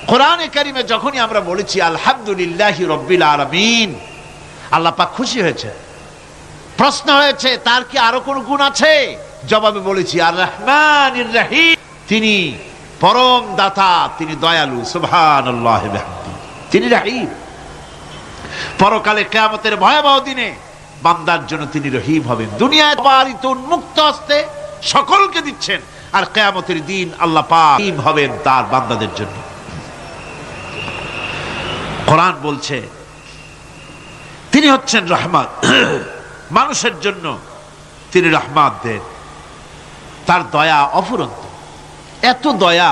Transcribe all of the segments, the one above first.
কোরআনে কারিমে যখনই আমরা বলেছি আলহামদুলিল্লাহি রাব্বিল আলামিন, আল্লাহ পাক খুশি হয়েছে। প্রশ্ন হয়েছে তার কি আরো কোন গুণ আছে? জবাবে বলেছি আর রহমানির রহিম, তিনি পরম দাতা, তিনি দয়ালু, সুবহানাল্লাহ বিহামদি, তিনি রহিম। পরকালে কিয়ামতের ভয়াবহ দিনে বান্দার জন্য তিনি রহিম হবেন। দুনিয়ায় বারিত উন্মুক্ত হস্তে সকলকে দিচ্ছেন, আর কিয়ামতের দিন আল্লাহ পাক রহিম হবেন তার বান্দাদের জন্য। কোরআন বলছে তিনি হচ্ছেন রহমত, মানুষের জন্য তিনি রহমত দেন। তার দয়া অফুরন্ত, এত দয়া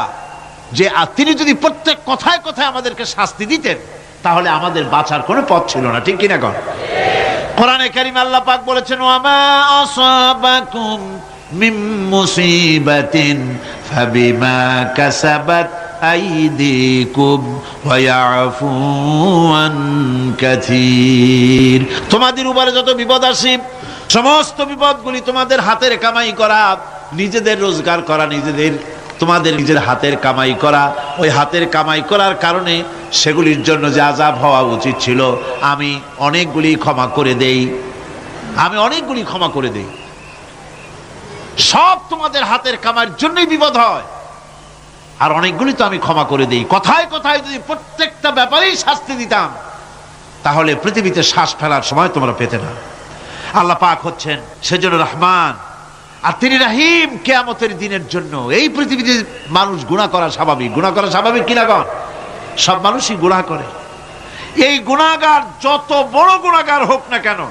যে তিনি যদি প্রত্যেক কথায় কথায় আমাদেরকে শাস্তি দিতেন তাহলে আমাদের বাঁচার কোনো পথ ছিল না, ঠিক কিনা কর? কোরআনে কারীমে আল্লাহ পাক বলেছেন ওয়ামা আসাবাকুম মিন মুসিবাতিন ফাবিমা কাসাবাত আইদিকুম ওয়া ইয়াফু আন কাসীর। তোমাদের উপরে যত বিপদ আসে সমস্ত বিপদগুলি তোমাদের হাতের কামাই করা, নিজেদের রোজগার করা, তোমাদের নিজের হাতের কামাই করা। ওই হাতের কামাই করার কারণে সেগুলির জন্য যে আযাব হওয়া উচিত ছিল আমি অনেকগুলি ক্ষমা করে দেই, সব তোমাদের হাতের কামাইয়ের জন্যই বিপদ হয়, আর অনেকগুলি তো আমি ক্ষমা করে দেই। কথায় কথায় যদি প্রত্যেকটা ব্যাপারেই শাস্তি দিতাম তাহলে পৃথিবীতে শ্বাস ফেলার সময় তোমরা পেতে না। আল্লাহ পাক হচ্ছেন সেজন্য রহমান, আর তিনি রহিম। কিয়ামতের দিনের জন্য এই পৃথিবীতে মানুষ গুনাহ করা স্বাভাবিক, কিনা কন? সব মানুষই গুনাহ করে। এই গুনাহগার যত বড় গুনাহগার হোক না কেন,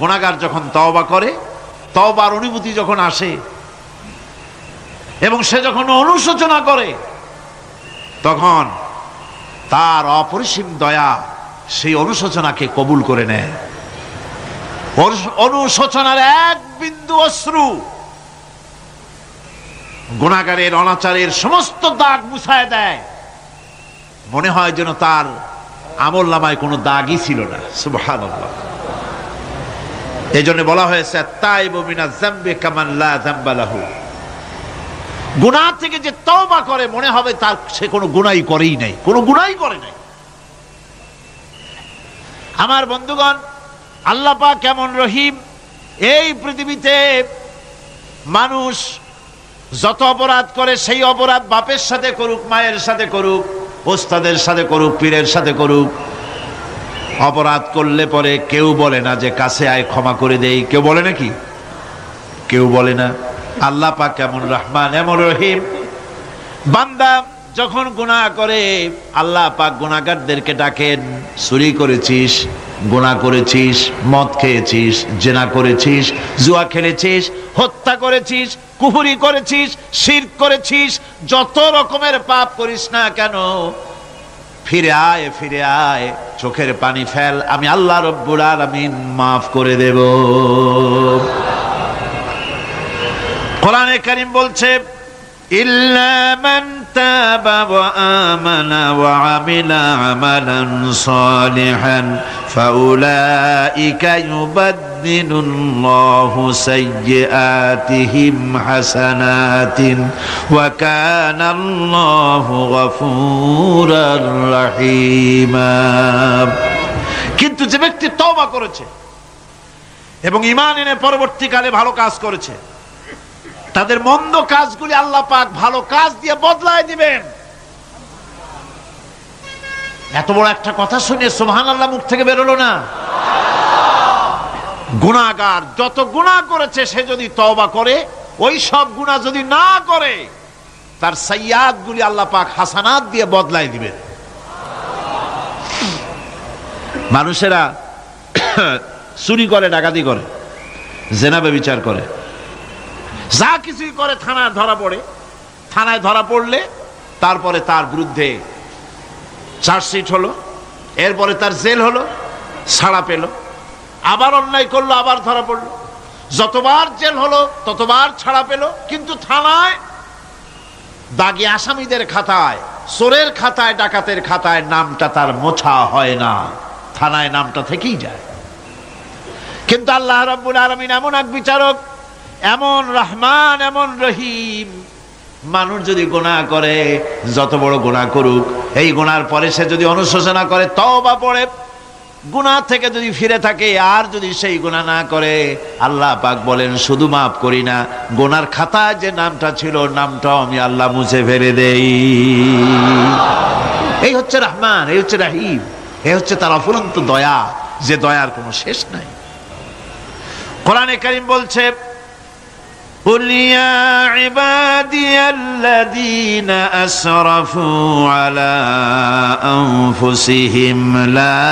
গুনাহগার যখন তওবা করে, তওবার অনুভূতি যখন আসে এবং সে যখন অনুশোচনা করে, তখন তার অপরিসীম দয়া সেই অনুশোচনাকে কবুল করে নেয়। অনুশোচনার এক বিন্দু অশ্রু গুনাহগারের অনাচারের সমস্ত দাগ মুছায় দেয়, মনে হয় যেন তার আমলনামায় কোনো দাগই ছিল না। সুবহানাল্লাহ। এজন্য বলা হয়েছে তাইবু মিনাজ যামবি কামান লা যামবা লাহু। গুনাহ থেকে যে তওবা করে মনে হবে তার সে কোনো গুনাহই করেই নাই, আমার বন্ধুগণ, আল্লাহ পাক কেমন রহিম! এই পৃথিবীতে মানুষ যত অপরাধ করে সেই অপরাধ বাপের সাথে করুক, মায়ের সাথে করুক, ওস্তাদের সাথে করুক, পীরের সাথে করুক, অপরাধ করলে পরে কেউ বলে না যে কাছে আয় ক্ষমা করে দেই। কেউ বলে নাকি? কেউ বলে না। আল্লাহ পাক কেমন রহমান, এমন রহিম। বান্দা যখন গুনাহ করে আল্লাহ পাক গুনাহগারদেরকে ডাকেন, চুরি করেছিস, গুনাহ করেছিস, মদ খেয়েছিস, জিনা করেছিস, জুয়া খেলেছিস, হত্যা করেছিস, কুফরি করেছিস, শিরক করেছিস, যত রকমের পাপ করিস না কেন ফিরে আয়, চোখের পানি ফেল, আমি আল্লাহ রব্বুল আলামিন মাফ করে দেব। কোরআনে কারীম বলছে ইল্লা মান তাবা ওয়া আমানা ওয়া আমিলা আমালান সালিহান ফাউলাইকা ইউবাদদিলুল্লাহু সাইয়্যাতিহিম হাসানাতিন ওয়া কানাল্লাহু গফুরার রহিমা। কিন্তু যে ব্যক্তি তওবা করেছে এবং ঈমান এনে পরবর্তীকালে ভালো কাজ করেছে, তাদের মন্দ কাজগুলি আল্লাহ পাক ভালো কাজ দিয়ে বদলায় দিবেন। এত বড় একটা কথা শুনে সুবহানাল্লাহ মুখ থেকে বেরোলো না? গুনাহগার যত গুনাহ করেছে সে যদি তওবা করে, ওই সব গুনাহ যদি না করে, তার সাইয়্যাতগুলি আল্লাহ পাক হাসানাত দিয়ে বদলায় দিবেন। মানুষেরা চুরি করে, ডাকাতি করে, জিনা ব্যভিচার করে, যা কিছুই করে থানায় ধরা পড়ে। থানায় ধরা পড়লে তারপরে তার বিরুদ্ধে চার্জশিট হলো, এরপরে তার জেল হলো, ছাড়া পেল, আবার অন্যায় করলো, আবার ধরা পড়লো, যতবার জেল হলো ততবার ছাড়া পেল, কিন্তু থানায় দাগী আসামিদের খাতায়, চোরের খাতায়, ডাকাতের খাতায় নামটা তার মোছা হয় না, থানায় নামটা থেকেই যায়। কিন্তু আল্লাহ রাব্বুল আলামিন এমন এক বিচারক, এমন রহমান, এমন রহিম, মানুষ যদি গুনাহ করে, যত বড় গুনাহ করুক, এই গুনার পরে সে যদি অনুশোচনা করে, তওবা পড়ে, গুনাহ থেকে যদি ফিরে থাকে, আর যদি সেই গুনাহ না করে, আল্লাহ পাক বলেন শুধু মাফ করি না, গুনার খাতায় যে নামটা ছিল নামটাও আমি আল্লাহ মুছে ফেলে দেই। এই হচ্ছে রহমান, এই হচ্ছে রহিম, এই হচ্ছে তার অফুরন্ত দয়া, যে দয়ার কোনো শেষ নাই। কোরআনে কারীম বলছে, قل يا عبادي الذين أسرفوا على أنفسهم لا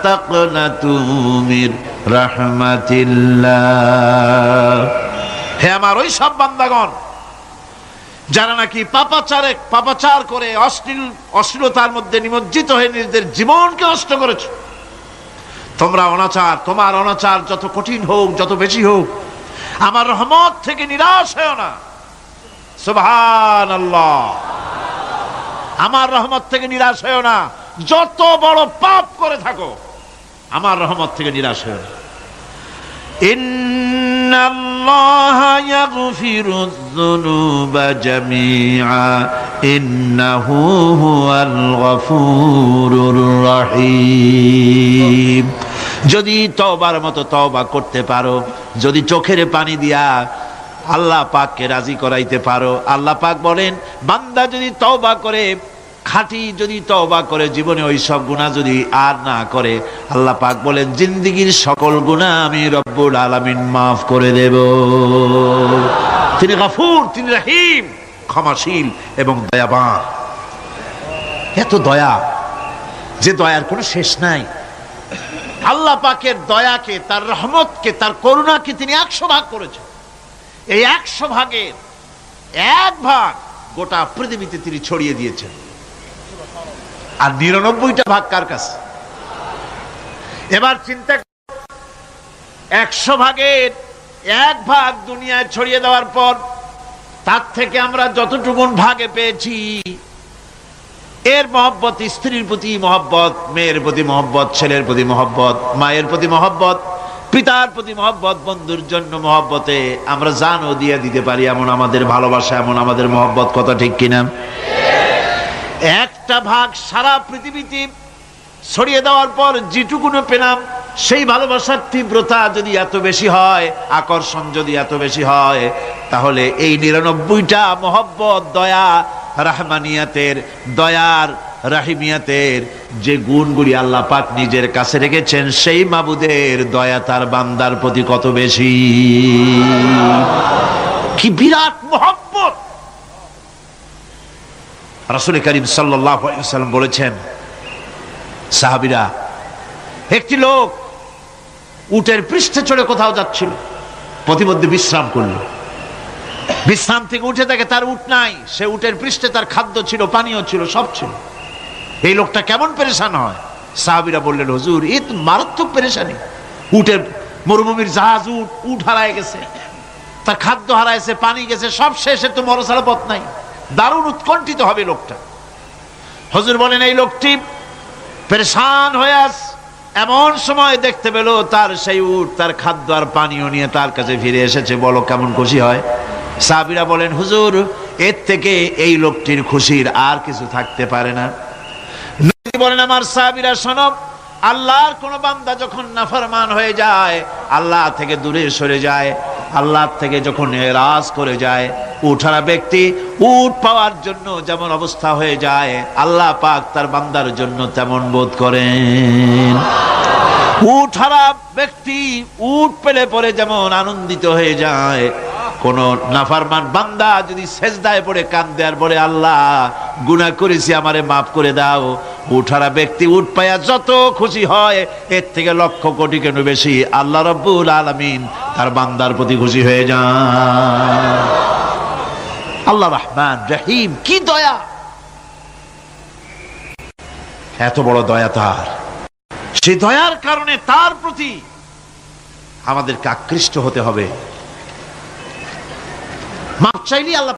تقنطوا من رحمة الله। হে আমার ওই সব বান্দাগণ যারা নাকি পাপাচার করে অশ্লীলতার মধ্যে নিমজ্জিত হয়ে নিজেদের জীবনকে নষ্ট করেছে, তোমার অনাচার যত কঠিন হোক, যত বেশি হোক, আমার রহমত থেকে নিরাশ হয়ো না। সুবহানাল্লাহ, আমার রহমত থেকে নিরাশ হয়ো না। যত বড় পাপ করে থাকো, আমার রহমত থেকে নিরাশ হয়ো না। ইন্নাল্লাহা ইয়াগফিরুয যুনুবা জামিআ ইন্নাহু হুয়াল গফুরুর রহিম। যদি তওবার মতো তওবা করতে পারো, যদি চোখের পানি দিয়া আল্লাহ পাককে রাজি করাইতে পারো, আল্লাহ পাক বলেন বান্দা যদি তওবা করে, খাঁটি যদি তওবা করে, জীবনে ওই সব গুনাহ যদি আর না করে, আল্লাহ পাক বলেন জিন্দেগীর সকল গুনাহ আমি রব্বুল আলামিন মাফ করে দেব। তিনি গফুর, তিনি রহিম, ক্ষমাশীল এবং দয়াবান। এত দয়া, যে দয়ার কোনো শেষ নাই। আল্লাহ পাকের দয়াকে, তার রহমতকে, তার করুণাকে তিনি 100 ভাগ করেছেন। এই 100 ভাগের 1 ভাগ গোটা পৃথিবীতে তিনি ছড়িয়ে দিয়েছেন। আর 99টা ভাগ কার কাছে? এবার চিন্তা, 100 ভাগের 1 ভাগ দুনিয়ায় ছড়িয়ে দেওয়ার পর তার থেকে আমরা যতটুকুন ভাগে পেয়েছি, এর মহব্বত, স্ত্রীর প্রতি মহব্বত, মেয়ের প্রতি মহব্বত, ছেলের প্রতি মহব্বত, মায়ের প্রতি মহব্বত, পিতার প্রতি মহব্বত, বন্ধুর জন্য মহব্বতে আমরা জানও দিয়ে দিতে পারি, এমন আমাদের ভালোবাসা, এমন আমাদের মহব্বত, কথা ঠিক কিনা? 1টা ভাগ সারা পৃথিবীতে ছড়িয়ে দেওয়ার পর যেটুকুনো পেলাম, সেই ভালোবাসার তীব্রতা যদি এত বেশি হয়, আকর্ষণ যদি এত বেশি হয়, তাহলে এই 99টা মহব্বত, দয়া, রহমানিয়াতের, দয়ার, রাহিমিয়াতের যে গুণগুলি আল্লাহ পাক নিজের কাছে রেখেছেন, সেই মাবুদের দয়া তার বান্দার প্রতি কত বেশি, কি বিরাট মহব্বত। রাসূল করিম সাল্লাল্লাহু আলাইহি ওয়াসাল্লাম বলেছেন, সাহাবীরা, একটি লোক উটের পৃষ্ঠে চড়ে কোথাও যাচ্ছিল, প্রতিমধ্যে বিশ্রাম করল। বিশ্রাম থেকে উঠে দেখে তার উট নাই। সে উটের পৃষ্ঠে তার খাদ্য ছিল, পানীয় ছিল, সব ছিল। এই লোকটা কেমন পেরেশান হয়। সাহাবীরা বললেন, হুজুর, এ তো মারাত্মক পেরেশানি। উটের, মরুভূমির জাহাজ, উট হারায় গেছে, তার খাদ্য হারাইছে, পানি গেছে, সব শেষে তো মরা ছাড়া পথ নাই। দারুণ উৎকণ্ঠিত হবে লোকটা। হুজুর বলেন, এই লোকটি পেরেশান হয়ে আস। এমন সময় দেখতে পেল তার সেই উট তার খাদ্য আর পানীয় নিয়ে তার কাছে ফিরে এসেছে। বলো কেমন খুশি হয়। সাহাবীরা বলেন, হুজুর, এর থেকে এই লোকটির খুশির আর কিছু থাকতে পারে না। নবী বলেন, আমার সাহাবীরা শোনো, আল্লাহর কোন বান্দা যখন নাফরমান হয়ে যায়, আল্লাহ থেকে দূরে সরে যায়, আল্লাহ থেকে যখন এরাজ করে যায়, উঠারা ব্যক্তি উট পাওয়ার জন্য যেমন অবস্থা হয়ে যায়, আল্লাহ পাক তার বান্দার জন্য তেমন বোধ করেন। উঠারা ব্যক্তি উট পেলে পরে যেমন আনন্দিত হয়ে যায়, কোন নাফরমান বান্দা যদি সেজদায় পড়ে কাঁদে আর বলে, আল্লাহ গুনাহ করেছি, আমারে মাফ করে দাও, উঠারা ব্যক্তি উট পায়া যত খুশি হয়, এর থেকে লক্ষ কোটি কেন বেশি আল্লাহ রাব্বুল আলামিন তার বান্দার প্রতি খুশি হয়ে যান। আল্লাহ রহমান রহিম, কি দয়া, এত বড় দয়া তার। সেই দয়ার কারণে তার প্রতি আমাদেরকে আকৃষ্ট হতে হবে। মাপ চাইলেই আল্লাহ